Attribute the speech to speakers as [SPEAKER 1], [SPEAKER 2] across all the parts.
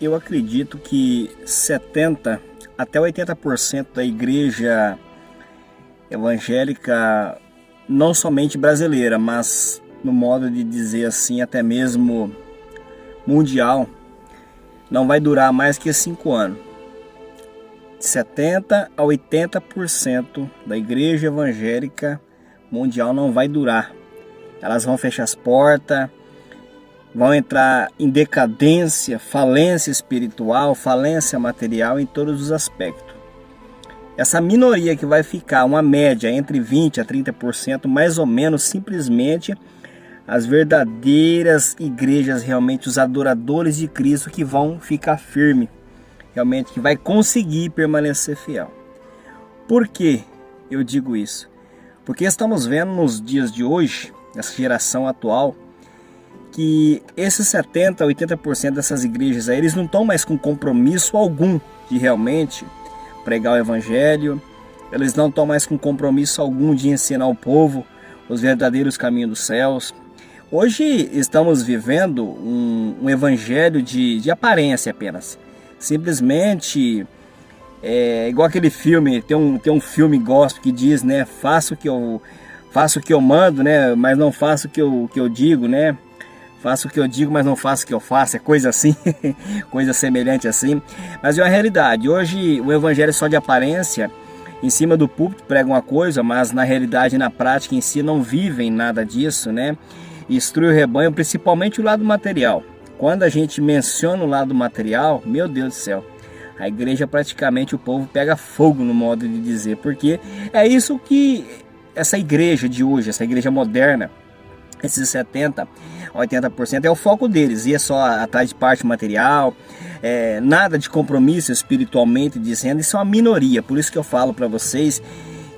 [SPEAKER 1] eu acredito que 70 até 80% da igreja evangélica, não somente brasileira, mas no modo de dizer assim, até mesmo mundial, não vai durar mais que 5 anos. 70 a 80% da igreja evangélica mundial não vai durar. Elas vão fechar as portas, vão entrar em decadência, falência espiritual, falência material em todos os aspectos. Essa minoria que vai ficar, uma média entre 20% a 30%, mais ou menos, simplesmente as verdadeiras igrejas, realmente os adoradores de Cristo, que vão ficar firme, realmente que vai conseguir permanecer fiel. Por que eu digo isso? Porque estamos vendo nos dias de hoje, nessa geração atual, que esses 70% a 80% dessas igrejas aí, eles não estão mais com compromisso algum de realmente pregar o evangelho, eles não estão mais com compromisso algum de ensinar ao povo os verdadeiros caminhos dos céus. Hoje estamos vivendo um evangelho de aparência apenas. Simplesmente, igual aquele filme, tem um filme gospel que diz, né, faço o que eu mando, né, mas não faço o que eu digo, né, faço o que eu digo, mas não faço o que eu faço, é coisa assim, coisa semelhante assim. Mas é uma realidade, hoje o evangelho é só de aparência, em cima do púlpito pregam uma coisa, mas na realidade, na prática em si, não vivem nada disso, né, instrui o rebanho, principalmente o lado material. Quando a gente menciona o lado material, meu Deus do céu, a igreja praticamente, o povo pega fogo no modo de dizer, porque é isso que essa igreja de hoje, essa igreja moderna, esses 70% a 80% é o foco deles, e é só atrás de parte material, nada de compromisso espiritualmente dizendo. Isso é uma minoria, por isso que eu falo para vocês,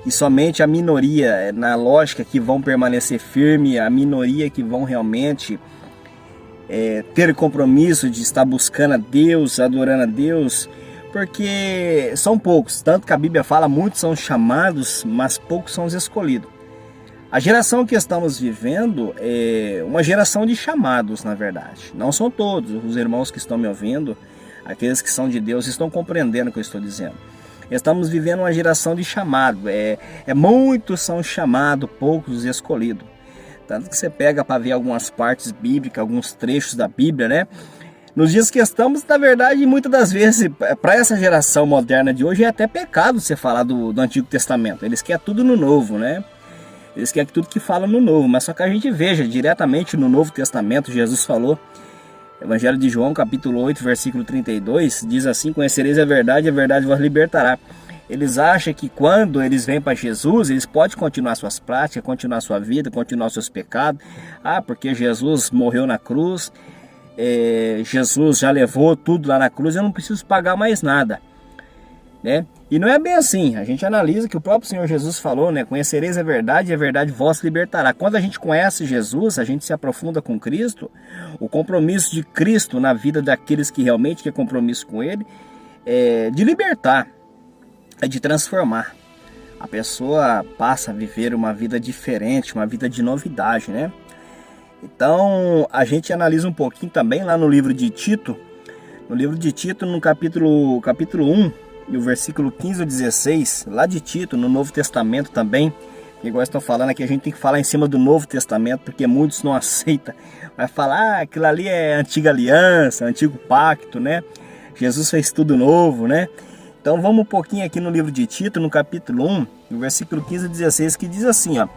[SPEAKER 1] e somente a minoria, na lógica, que vão permanecer firme, a minoria que vão realmente ter compromisso de estar buscando a Deus, adorando a Deus, porque são poucos, tanto que a Bíblia fala, muitos são chamados, mas poucos são os escolhidos. A geração que estamos vivendo é uma geração de chamados, na verdade. Não são todos, os irmãos que estão me ouvindo, aqueles que são de Deus, estão compreendendo o que eu estou dizendo. Estamos vivendo uma geração de chamado, muitos são chamados, poucos escolhidos. Tanto que você pega para ver algumas partes bíblicas, alguns trechos da Bíblia, né? Nos dias que estamos, na verdade, muitas das vezes, para essa geração moderna de hoje, é até pecado você falar do Antigo Testamento. Eles querem tudo no Novo, né? Eles querem tudo que fala no Novo, mas só que a gente veja diretamente no Novo Testamento, Jesus falou, Evangelho de João, capítulo 8, versículo 32, diz assim: conhecereis a verdade vos libertará. Eles acham que quando eles vêm para Jesus, eles podem continuar suas práticas, continuar sua vida, continuar seus pecados. Porque Jesus morreu na cruz, Jesus já levou tudo lá na cruz, eu não preciso pagar mais nada, né? E não é bem assim. A gente analisa que o próprio Senhor Jesus falou, né? Conhecereis a verdade vos libertará. Quando a gente conhece Jesus, a gente se aprofunda com Cristo, o compromisso de Cristo na vida daqueles que realmente querem compromisso com Ele, é de libertar, é de transformar. A pessoa passa a viver uma vida diferente, uma vida de novidade, né? Então, a gente analisa um pouquinho também lá no livro de Tito, no capítulo 1, e o versículo 15 ou 16, lá de Tito, no Novo Testamento também, igual eu estou falando aqui, a gente tem que falar em cima do Novo Testamento, porque muitos não aceitam, vai falar, aquilo ali é antiga aliança, antigo pacto, né? Jesus fez tudo novo, né? Então vamos um pouquinho aqui no livro de Tito, no capítulo 1, no versículo 15 e 16, que diz assim, ó: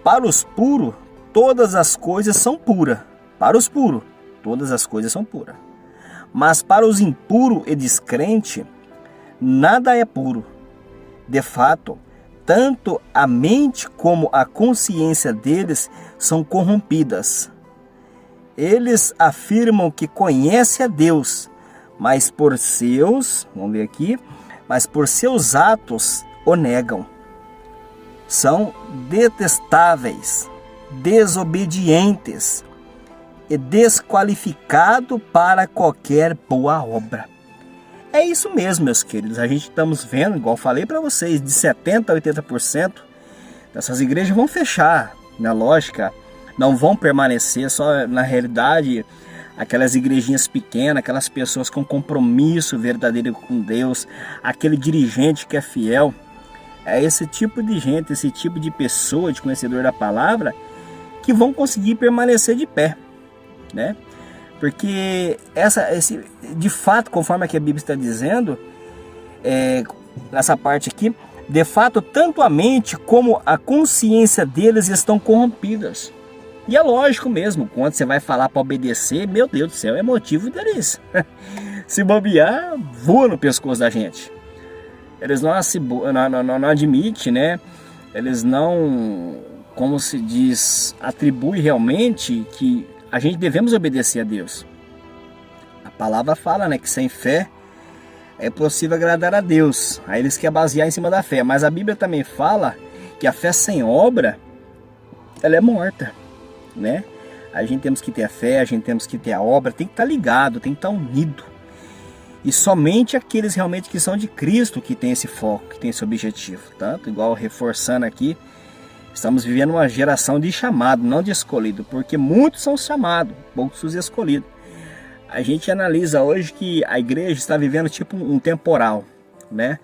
[SPEAKER 1] para os puros, todas as coisas são puras. Para os puros, todas as coisas são puras. Mas para os impuros e descrentes, nada é puro. De fato, tanto a mente como a consciência deles são corrompidas. Eles afirmam que conhecem a Deus, mas por seus atos o negam. São detestáveis, desobedientes e desqualificados para qualquer boa obra. É isso mesmo, meus queridos. A gente estamos vendo, igual falei para vocês, de 70% a 80% dessas igrejas vão fechar. Na lógica, não vão permanecer. Só na realidade, aquelas igrejinhas pequenas, aquelas pessoas com compromisso verdadeiro com Deus, aquele dirigente que é fiel. É esse tipo de gente, esse tipo de pessoa, de conhecedor da palavra, que vão conseguir permanecer de pé, né? Porque de fato, conforme aqui a Bíblia está dizendo, nessa parte aqui, de fato, tanto a mente como a consciência deles estão corrompidas. E é lógico mesmo, quando você vai falar para obedecer, meu Deus do céu, é motivo deles. Se bobear, voa no pescoço da gente. Eles não admitem, né? Eles não, como se diz, atribuem realmente que a gente devemos obedecer a Deus. A palavra fala, né, que sem fé é possível agradar a Deus. Aí eles querem basear em cima da fé. Mas a Bíblia também fala que a fé sem obra, ela é morta, né? A gente temos que ter a fé, a gente temos que ter a obra, tem que estar ligado, tem que estar unido. E somente aqueles realmente que são de Cristo que tem esse foco, que tem esse objetivo. Tanto, igual reforçando aqui, estamos vivendo uma geração de chamado, não de escolhido, porque muitos são chamados, poucos os escolhidos. A gente analisa hoje que a igreja está vivendo tipo um temporal, né?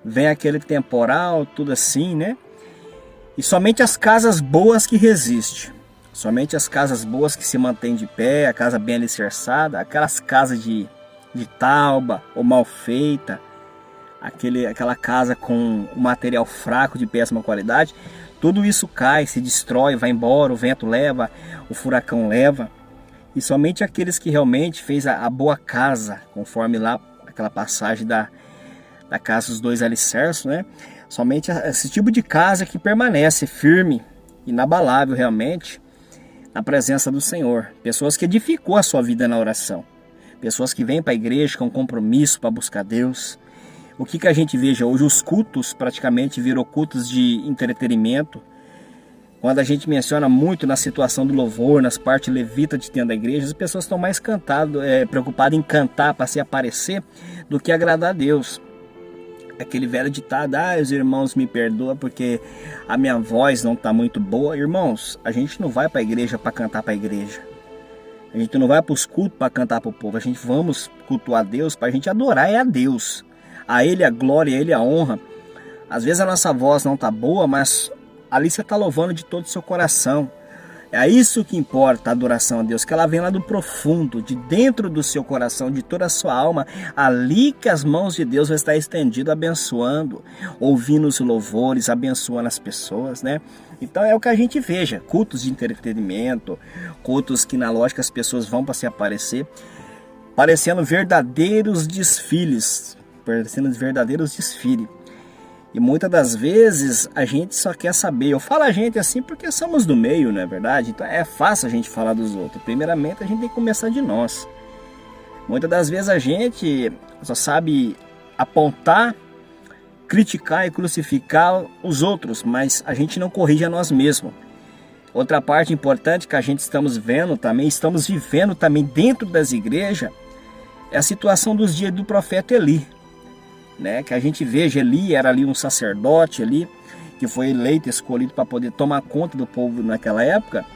[SPEAKER 1] Vem aquele temporal, tudo assim, né? E somente as casas boas que resistem. Somente as casas boas que se mantêm de pé, a casa bem alicerçada, aquelas casas de tauba ou mal feita, aquela casa com um material fraco de péssima qualidade, tudo isso cai, se destrói, vai embora, o vento leva, o furacão leva. E somente aqueles que realmente fez a boa casa, conforme lá aquela passagem da casa dos dois alicerces, né? Somente esse tipo de casa que permanece firme, inabalável realmente, na presença do Senhor. Pessoas que edificou a sua vida na oração. Pessoas que vêm para a igreja com compromisso para buscar Deus. O que a gente veja hoje? Os cultos praticamente viram cultos de entretenimento. Quando a gente menciona muito na situação do louvor, nas partes levitas de dentro da igreja, as pessoas estão mais preocupadas em cantar para se aparecer do que agradar a Deus. Aquele velho ditado, os irmãos me perdoam porque a minha voz não está muito boa. Irmãos, a gente não vai para a igreja para cantar para a igreja. A gente não vai para os cultos para cantar para o povo. A gente vamos cultuar a Deus para a gente adorar a Deus. A Ele a glória, a Ele a honra. Às vezes a nossa voz não está boa, mas ali você está louvando de todo o seu coração. É isso que importa, a adoração a Deus, que ela vem lá do profundo, de dentro do seu coração, de toda a sua alma, ali que as mãos de Deus vão estar estendidas, abençoando, ouvindo os louvores, abençoando as pessoas, né? Então é o que a gente veja, cultos de entretenimento, cultos que na lógica as pessoas vão para se aparecer, parecendo verdadeiros desfiles, E muitas das vezes a gente só quer saber. Eu falo a gente assim porque somos do meio, não é verdade? Então é fácil a gente falar dos outros. Primeiramente a gente tem que começar de nós. Muitas das vezes a gente só sabe apontar, criticar e crucificar os outros, mas a gente não corrige a nós mesmos. Outra parte importante que a gente estamos vivendo também dentro das igrejas é a situação dos dias do profeta Eli. Né, que a gente veja, Eli era ali um sacerdote ali, que foi eleito, escolhido para poder tomar conta do povo naquela época,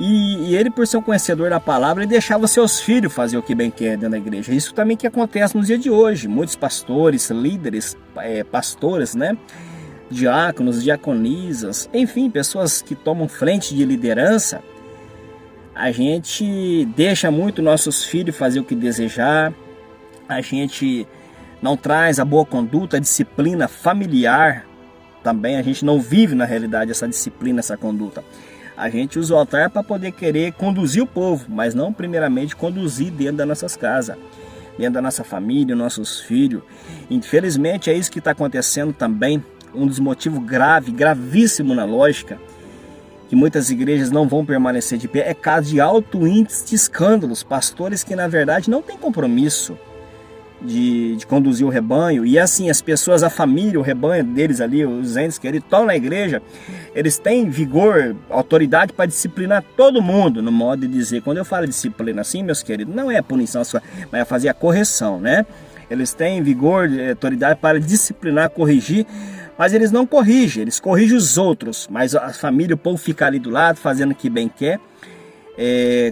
[SPEAKER 1] e ele, por ser um conhecedor da palavra, ele deixava seus filhos fazer o que bem quer dentro da igreja. Isso também que acontece nos dias de hoje. Muitos pastores, líderes, pastores, né, diáconos, diaconisas, enfim, pessoas que tomam frente de liderança, a gente deixa muito nossos filhos fazer o que desejar, a gente não traz a boa conduta, a disciplina familiar também. A gente não vive na realidade essa disciplina, essa conduta. A gente usa o altar para poder querer conduzir o povo, mas não primeiramente conduzir dentro das nossas casas, dentro da nossa família, nossos filhos. Infelizmente é isso que está acontecendo também. Um dos motivos gravíssimo na lógica, que muitas igrejas não vão permanecer de pé, é caso de alto índice de escândalos. Pastores que na verdade não têm compromisso de conduzir o rebanho, e assim as pessoas, a família, o rebanho deles ali, os entes que eles estão na igreja, eles têm vigor, autoridade para disciplinar todo mundo, no modo de dizer. Quando eu falo disciplina assim, meus queridos, não é punição só, mas é fazer a correção, né? Eles têm vigor, autoridade para disciplinar, corrigir, mas eles não corrigem, eles corrigem os outros, mas a família, o povo fica ali do lado, fazendo o que bem quer.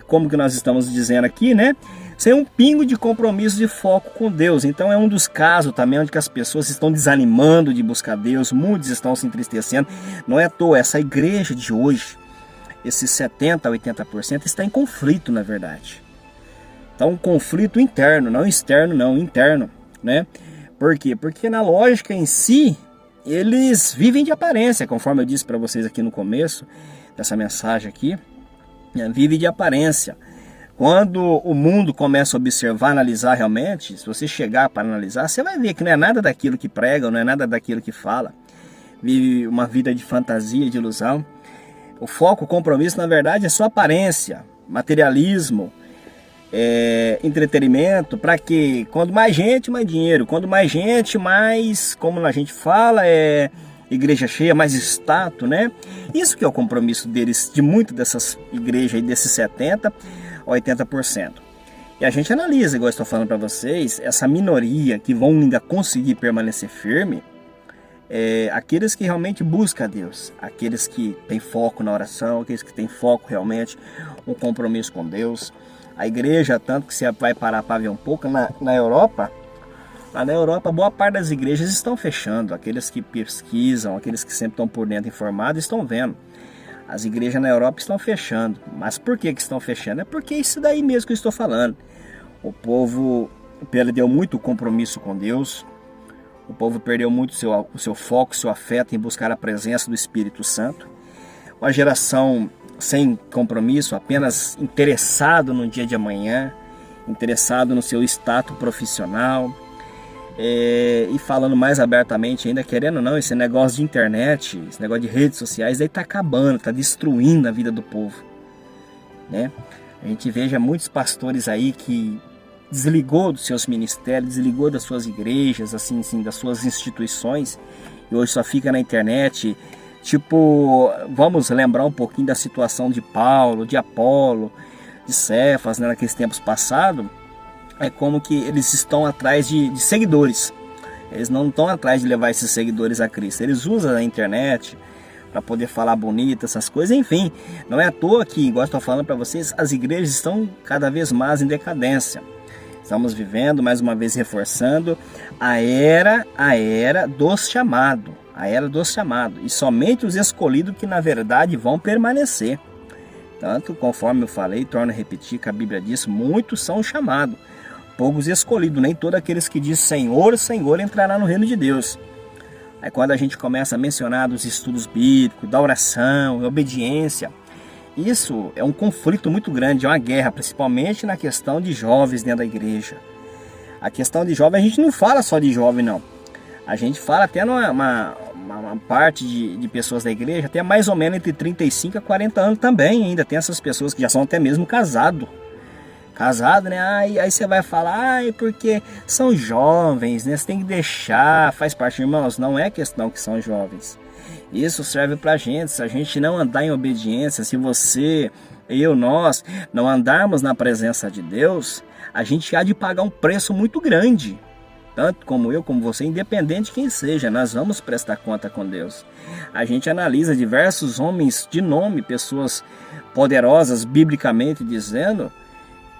[SPEAKER 1] como que nós estamos dizendo aqui, né? Sem um pingo de compromisso, de foco com Deus. Então é um dos casos também onde que as pessoas estão desanimando de buscar Deus, muitos estão se entristecendo. Não é à toa, essa igreja de hoje, esses 70% a 80% está em conflito, na verdade. Então um conflito interno, não externo, não, interno, né? Por quê? Porque na lógica em si, eles vivem de aparência, conforme eu disse para vocês aqui no começo dessa mensagem aqui, vive de aparência. Quando o mundo começa a observar, analisar realmente, se você chegar para analisar, você vai ver que não é nada daquilo que prega, não é nada daquilo que fala. Vive uma vida de fantasia, de ilusão. O foco, o compromisso, na verdade, é só aparência, materialismo, entretenimento, para que quando mais gente, mais dinheiro. Quando mais gente, mais, como a gente fala, igreja cheia, mais status, né? Isso que é o compromisso deles, de muitas dessas igrejas aí, desses 70% a 80%. E a gente analisa, igual eu estou falando para vocês, essa minoria que vão ainda conseguir permanecer firme, aqueles que realmente buscam a Deus, aqueles que têm foco na oração, aqueles que têm foco realmente, um compromisso com Deus. A igreja, tanto que você vai parar para ver um pouco, na Europa, lá na Europa, boa parte das igrejas estão fechando. Aqueles que pesquisam, aqueles que sempre estão por dentro informados, estão vendo. As igrejas na Europa estão fechando. Mas por que estão fechando? É porque é isso daí mesmo que eu estou falando. O povo perdeu muito o compromisso com Deus. O povo perdeu muito o seu foco, seu afeto em buscar a presença do Espírito Santo. Uma geração sem compromisso, apenas interessado no dia de amanhã, interessado no seu status profissional, e falando mais abertamente ainda, querendo ou não, esse negócio de internet, esse negócio de redes sociais, aí está acabando, está destruindo a vida do povo, né? A gente veja muitos pastores aí que desligou dos seus ministérios, desligou das suas igrejas, assim, das suas instituições, e hoje só fica na internet. Tipo, vamos lembrar um pouquinho da situação de Paulo, de Apolo, de Cefas, né, naqueles tempos passados. É como que eles estão atrás de seguidores. Eles não estão atrás de levar esses seguidores a Cristo. Eles usam a internet para poder falar bonito, essas coisas. Enfim, não é à toa que, igual eu estou falando para vocês, as igrejas estão cada vez mais em decadência. Estamos vivendo, mais uma vez reforçando, a era dos chamados. A era dos chamados. E somente os escolhidos que na verdade vão permanecer. Tanto, conforme eu falei, torno a repetir que a Bíblia diz, muitos são chamados, poucos escolhidos. Nem todos aqueles que dizem Senhor, Senhor entrará no reino de Deus. Aí quando a gente começa a mencionar dos estudos bíblicos, da oração, da obediência, isso é um conflito muito grande, é uma guerra, principalmente na questão de jovens dentro da igreja. A questão de jovem, a gente não fala só de jovem, não. A gente fala até numa parte de pessoas da igreja, até mais ou menos entre 35 a 40 anos também. Ainda tem essas pessoas que já são até mesmo casados. Casado, né? Aí você vai falar, porque são jovens, né? Você tem que deixar, faz parte, irmãos. Não é questão que são jovens. Isso serve pra gente. Se a gente não andar em obediência, se você, nós não andarmos na presença de Deus, a gente há de pagar um preço muito grande. Tanto como eu, como você, independente de quem seja, nós vamos prestar conta com Deus. A gente analisa diversos homens de nome, pessoas poderosas, biblicamente dizendo,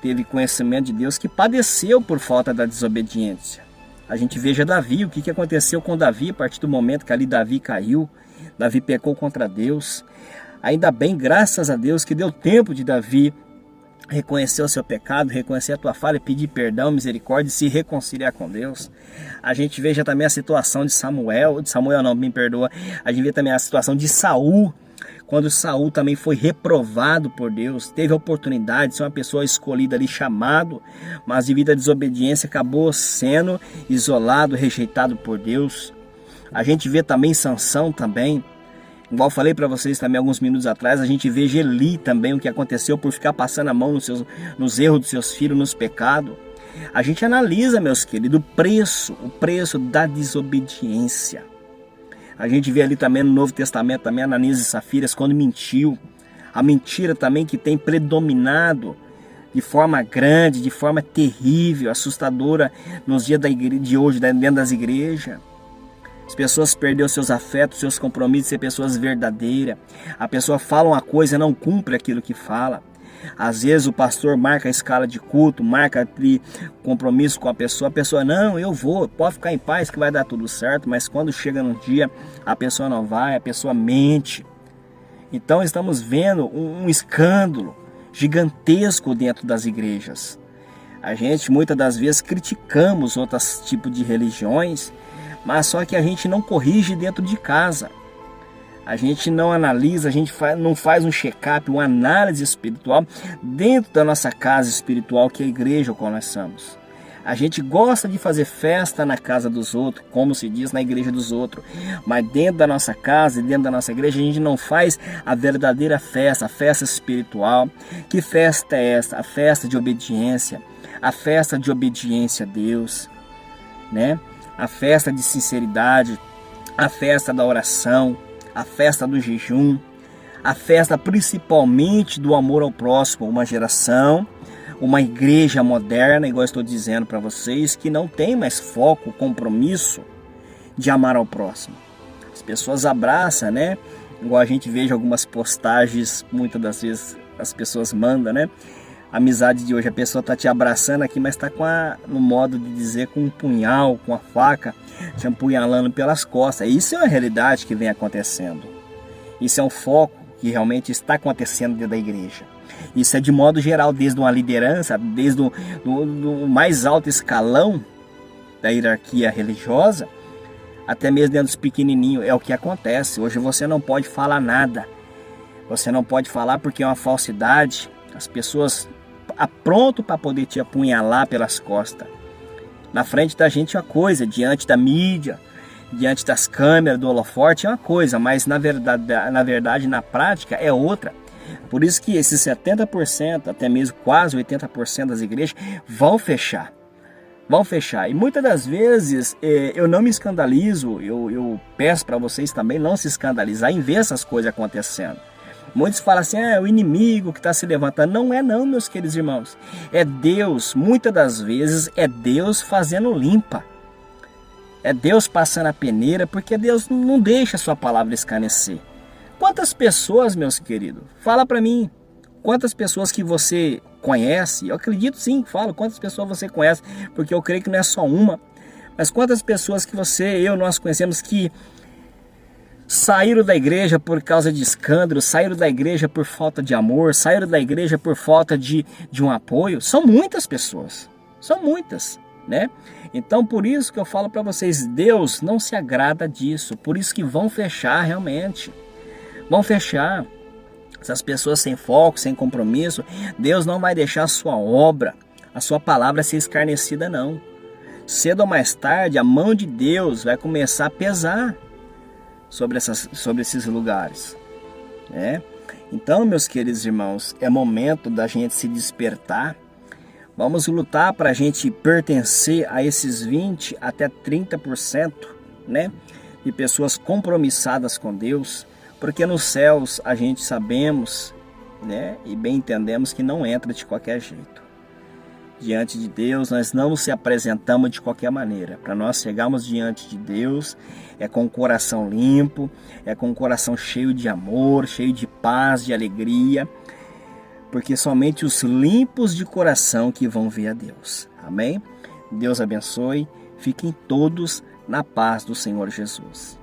[SPEAKER 1] teve conhecimento de Deus, que padeceu por falta da desobediência. A gente veja Davi, o que aconteceu com Davi a partir do momento que ali Davi caiu, Davi pecou contra Deus. Ainda bem, graças a Deus, que deu tempo de Davi reconhecer o seu pecado, reconhecer a tua falha, pedir perdão, misericórdia e se reconciliar com Deus. A gente veja também a situação de Samuel não, me perdoa, a gente vê também a situação de Saul, quando Saul também foi reprovado por Deus, teve a oportunidade de ser uma pessoa escolhida ali, chamado, mas devido à desobediência acabou sendo isolado, rejeitado por Deus. A gente vê também Sansão também, igual falei para vocês também alguns minutos atrás, a gente vê Eli também, o que aconteceu por ficar passando a mão nos erros dos seus filhos, nos pecados. A gente analisa, meus queridos, o preço da desobediência. A gente vê ali também no Novo Testamento, também Ananias e Safiras, quando mentiu. A mentira também que tem predominado de forma grande, de forma terrível, assustadora nos dias de hoje, dentro das igrejas. As pessoas perderam seus afetos, seus compromissos, ser pessoas verdadeiras. A pessoa fala uma coisa e não cumpre aquilo que fala. Às vezes o pastor marca a escala de culto, marca compromisso com a pessoa não, eu vou, pode ficar em paz que vai dar tudo certo, mas quando chega no dia, a pessoa não vai, a pessoa mente. Então estamos vendo um escândalo gigantesco dentro das igrejas. A gente muitas das vezes criticamos outros tipos de religiões, mas só que a gente não corrige dentro de casa. A gente não analisa, a gente não faz um check-up, uma análise espiritual dentro da nossa casa espiritual, que é a igreja qual nós somos. A gente gosta de fazer festa na casa dos outros, como se diz, na igreja dos outros. Mas dentro da nossa casa e dentro da nossa igreja, a gente não faz a verdadeira festa, a festa espiritual. Que festa é essa? A festa de obediência. A festa de obediência a Deus, né? A festa de sinceridade, a festa da oração, a festa do jejum, a festa principalmente do amor ao próximo. Uma geração, uma igreja moderna, igual eu estou dizendo para vocês, que não tem mais foco, compromisso de amar ao próximo. As pessoas abraçam, né? Igual a gente vê algumas postagens, muitas das vezes as pessoas mandam, né? A amizade de hoje, a pessoa está te abraçando aqui, mas está no modo de dizer, com um punhal, com a faca, te apunhalando pelas costas. Isso é uma realidade que vem acontecendo. Isso é um foco que realmente está acontecendo dentro da igreja. Isso é de modo geral, desde uma liderança, desde o mais alto escalão da hierarquia religiosa, até mesmo dentro dos pequenininhos, é o que acontece. Hoje você não pode falar nada. Você não pode falar porque é uma falsidade. As pessoas aprontam para poder te apunhalar pelas costas. Na frente da gente é uma coisa, diante da mídia, diante das câmeras, do holofote é uma coisa, mas na verdade, na prática é outra. Por isso que esses 70%, até mesmo quase 80% das igrejas vão fechar. Vão fechar. E muitas das vezes eu não me escandalizo, eu peço para vocês também não se escandalizar em ver essas coisas acontecendo. Muitos falam assim, é o inimigo que está se levantando. Não é não, meus queridos irmãos. É Deus, muitas das vezes é Deus fazendo limpa. É Deus passando a peneira, porque Deus não deixa a sua palavra escarnecer. Quantas pessoas, meus queridos, fala para mim, quantas pessoas que você conhece, eu acredito sim, falo, quantas pessoas você conhece, porque eu creio que não é só uma, mas quantas pessoas que nós conhecemos que saíram da igreja por causa de escândalo, saíram da igreja por falta de amor, saíram da igreja por falta de um apoio. São muitas pessoas, são muitas, né? Então por isso que eu falo para vocês, Deus não se agrada disso, por isso que vão fechar realmente. Vão fechar. Essas pessoas sem foco, sem compromisso, Deus não vai deixar a sua obra, a sua palavra ser escarnecida não. Cedo ou mais tarde, a mão de Deus vai começar a pesar sobre esses lugares, né? Então, meus queridos irmãos, é momento da gente se despertar. Vamos lutar para a gente pertencer a esses 20 até 30%, né, de pessoas compromissadas com Deus, porque nos céus a gente sabemos, né, e bem entendemos que não entra de qualquer jeito. Diante de Deus nós não nos apresentamos de qualquer maneira. Para nós chegarmos diante de Deus é com o coração limpo, é com o coração cheio de amor, cheio de paz, de alegria, porque somente os limpos de coração que vão ver a Deus. Amém? Deus abençoe, fiquem todos na paz do Senhor Jesus.